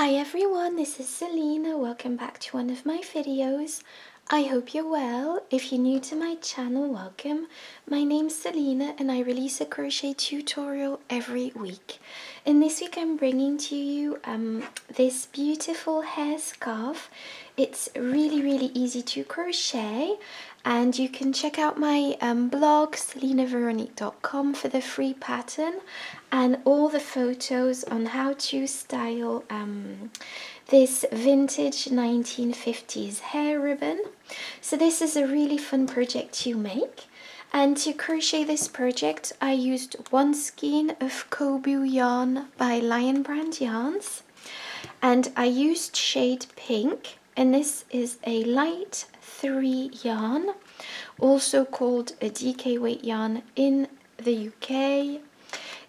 Hi everyone, this is Selina. Welcome back to one of my videos. I hope you're well. If you're new to my channel, welcome. My name's Selina and I release a crochet tutorial every week. And this week I'm bringing to you this beautiful hair scarf. It's really easy to crochet, and you can check out my blog selinaveronique.com for the free pattern and all the photos on how to style this vintage 1950s hair ribbon. So this is a really fun project to make, and to crochet this project I used one skein of Kobu yarn by Lion Brand Yarns, and I used shade pink, and this is a light 3 yarn, also called a DK weight yarn in the UK.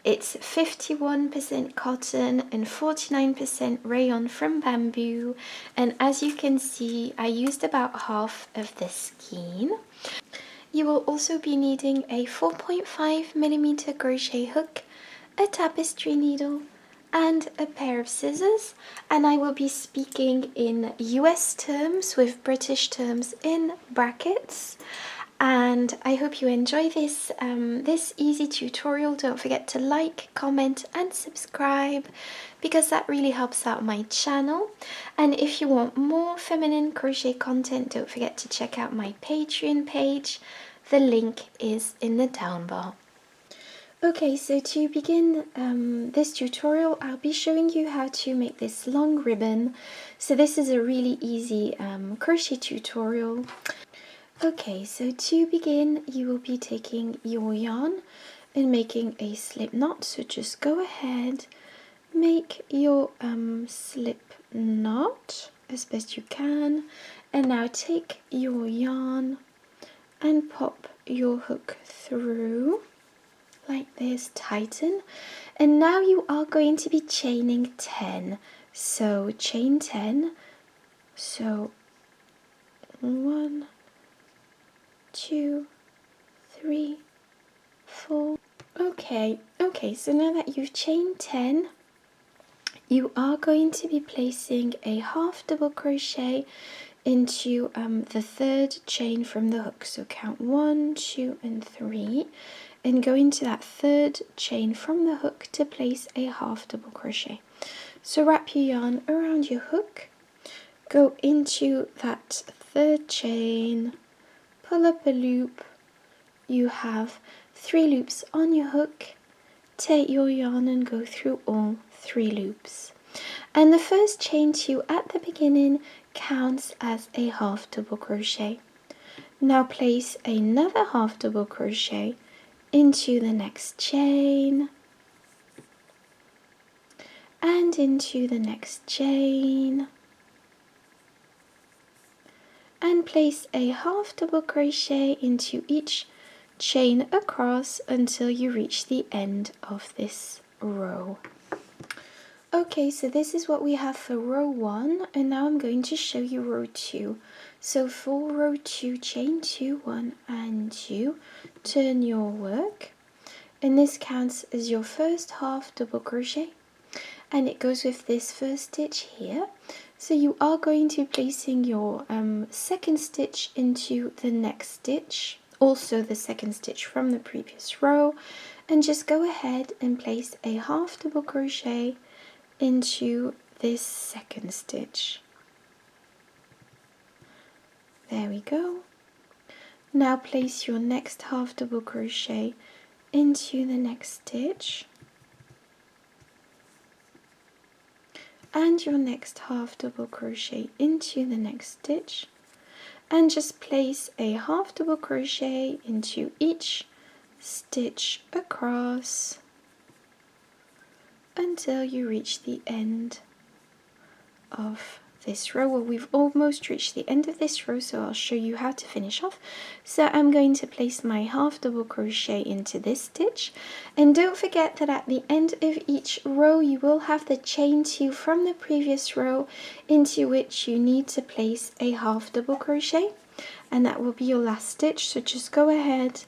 It's 51% cotton and 49% rayon from bamboo, and as you can see I used about half of this skein. You will also be needing a 4.5mm crochet hook, a tapestry needle and a pair of scissors, and I will be speaking in US terms with British terms in brackets. And I hope you enjoy this this easy tutorial. Don't forget to like, comment and subscribe, because that really helps out my channel. And if you want more feminine crochet content, don't forget to check out my Patreon page. The link is in the down bar. Okay, so to begin this tutorial, I'll be showing you how to make this long ribbon. So this is a really easy crochet tutorial. Okay, so to begin, you will be taking your yarn and making a slip knot. So just go ahead, make your slip knot as best you can, and now take your yarn and pop your hook through like this, tighten, and now you are going to be chaining 10. So chain 10, so 1, 2, 3, 4. Okay, so now that you've chained 10, you are going to be placing a half double crochet into the third chain from the hook. So count 1, 2 and 3, and go into that third chain from the hook to place a half double crochet. So wrap your yarn around your hook, go into that third chain, pull up a loop. You have 3 loops on your hook. Take your yarn and go through all 3 loops. And the first chain 2 at the beginning counts as a half double crochet. Now place another half double crochet into the next chain and into the next chain, and place a half double crochet into each chain across until you reach the end of this row. Okay, so this is what we have for row 1, and now I'm going to show you row 2. So for row 2, chain 2, 1 and 2, turn your work, and this counts as your first half double crochet, and it goes with this first stitch here. So you are going to be placing your second stitch into the next stitch, also the second stitch from the previous row, and just go ahead and place a half double crochet into this second stitch. There we go. Now place your next half double crochet into the next stitch and your next half double crochet into the next stitch, and just place a half double crochet into each stitch across until you reach the end of this row. Well, we've almost reached the end of this row, so I'll show you how to finish off. So I'm going to place my half double crochet into this stitch, and don't forget that at the end of each row you will have the chain 2 from the previous row into which you need to place a half double crochet, and that will be your last stitch. So just go ahead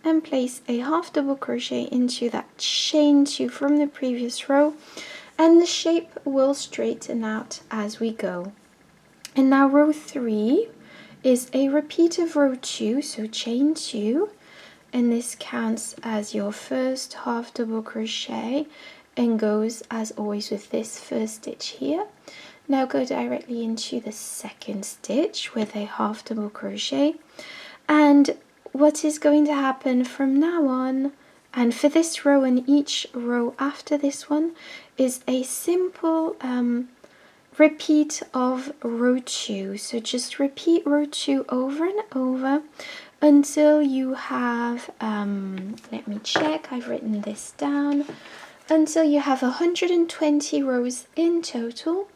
and place a half double crochet into that chain 2 from the previous row and the shape will straighten out as we go. And now row 3 is a repeat of row 2, so chain 2, and this counts as your first half double crochet and goes as always with this first stitch here. Now go directly into the second stitch with a half double crochet, and what is going to happen from now on and for this row and each row after this one is a simple repeat of row 2. So just repeat row 2 over and over until you have, let me check, I've written this down, until you have 120 rows in total.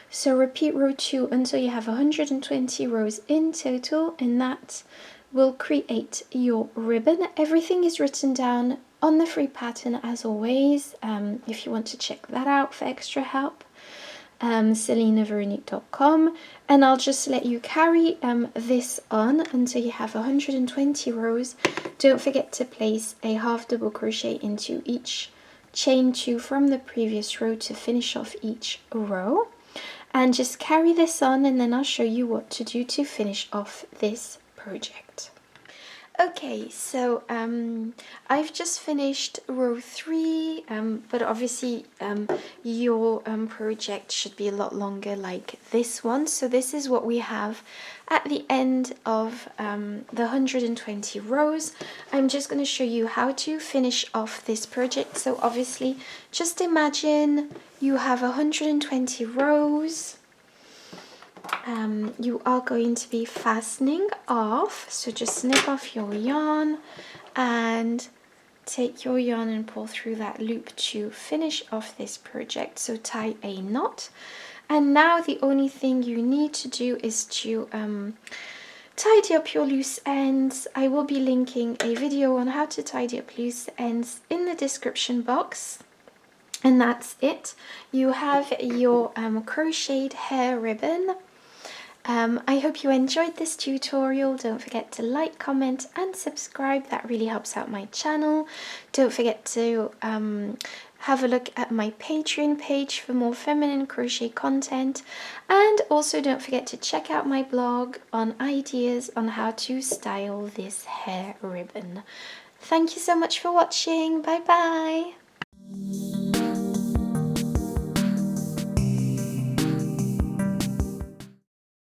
So repeat row 2 until you have 120 rows in total, and that will create your ribbon. Everything is written down on the free pattern as always, if you want to check that out for extra help. selinaveronique.com, and I'll just let you carry this on until you have 120 rows. Don't forget to place a half double crochet into each chain 2 from the previous row to finish off each row, and just carry this on, and then I'll show you what to do to finish off this project. Okay, so I've just finished row 3, but obviously your project should be a lot longer like this one. So this is what we have at the end of the 120 rows. I'm just going to show you how to finish off this project. So obviously just imagine you have 120 rows. You are going to be fastening off, so just snip off your yarn and take your yarn and pull through that loop to finish off this project. So tie a knot, and now the only thing you need to do is to tidy up your loose ends. I will be linking a video on how to tidy up loose ends in the description box. And that's it. You have your crocheted hair ribbon. I hope you enjoyed this tutorial. Don't forget to like, comment and subscribe. That really helps out my channel. Don't forget to have a look at my Patreon page for more feminine crochet content, and also don't forget to check out my blog on ideas on how to style this hair ribbon. Thank you so much for watching. Bye bye.